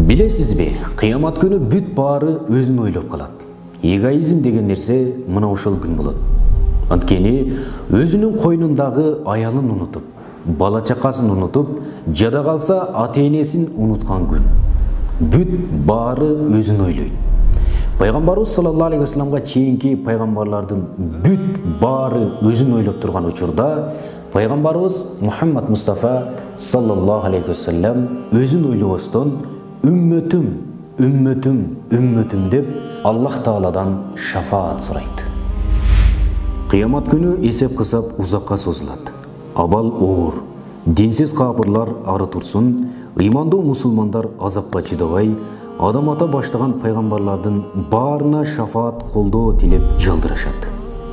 Билесизби, кыямат күнү бүт баары өзүн ойлоп калат. Эгоизм деген нерсе мына ошол күн болот. Анткени өзүнүн койнундагы аялын унутуп, бала чакасын унутуп, жада калса ата-энесин унуткан күн. Бүт баары өзүн ойлойт. Пайгамбарыбыз саллаллаху алейхи вассаламга чейинки пайгамбарлардын бүт баары өзүн ойлоп турган учурда пайгамбарыбыз Мухаммад Мустафа саллаллаху алейхи вассалам өзүн ойлобостон үммөтүм, үммөтүм, үммөтүм деп Аллах Тааладан шафаат сурайт. Кыямат күнү эсеп кысап узакка созулат. Абал оор, динсиз капырлар ары турсун, ыймандуу мусулмандар азапка чыдабай, адам ата баштаган пайгамбарлардын баарына шафаат колдоо тилеп жалдырашат.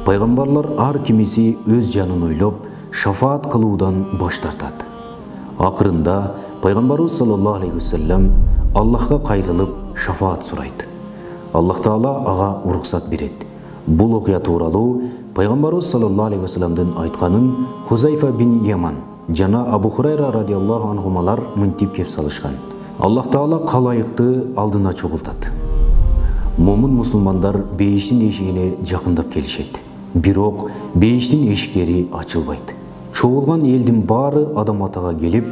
Пайгамбарлар ар кимиси өз жанын ойлоп, шафаат кылуудан баш тартат. Акырында пайгамбарыбыз саллаллаху алейхи вассалам Аллахка кайрылып шафаат сурайт. Аллах Таала ага уруксат берет. Бул окуя тууралуу пайгамбарыбыз саллаллаху алейхи вассаламдын айтканын Хузайфа бин Яман жана Абу Хурайра радиаллаху анхумалар мынтип кеп салышкан. Аллах Таала калайыкты алдына чогултат. Момун мусулмандар бейиштин эшигине жакындап келишет. Бирок бейиштин эшиктери ачылбайт. Чогулган элдин баары адам атага келип,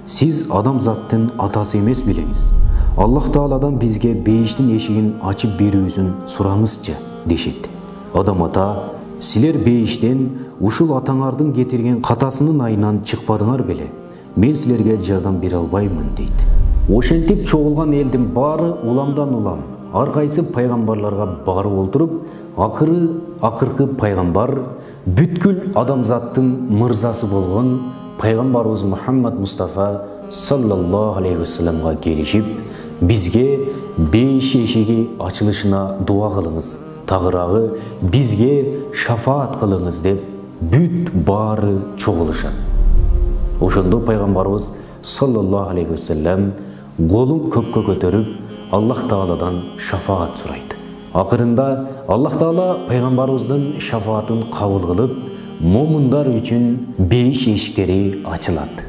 сиз адам заттын атасы эмес билеңиз. Аллах Тааладан бизге бейиштин эшигин ачып берүүсүн сураңызчы дешет. Адам ата, силер бейиштен ушул атаңардын кетирген катасынын айынан чыкпадыңар беле? Мен силерге жардам бере албаймын дейт. Ошентип чогулган элдин баары уламдан улам, ар кайсы пайгамбарларга барып олтуруп, акыркы пайгамбар бүткүл адамзаттын мырзасы болгон пайгамбарыбыз Мухаммад Мустафа саллаллаху алейхи вассаламга келишип, бизге бейиш эшиги ачылышына дуа кылыңыз, тагыраагы бизге шафаат кылыңыз деп бүт баары чогулушат. Ошондо пайгамбарыбыз саллаллаху алейхи вассалам колун көккө көтөрүп Аллах Тааладан шафаат сурайт. Акырында Аллах Таала пайгамбарыбыздын шафаатын кабыл кылып, момундар үчүн бейиш эшиктери ачылат.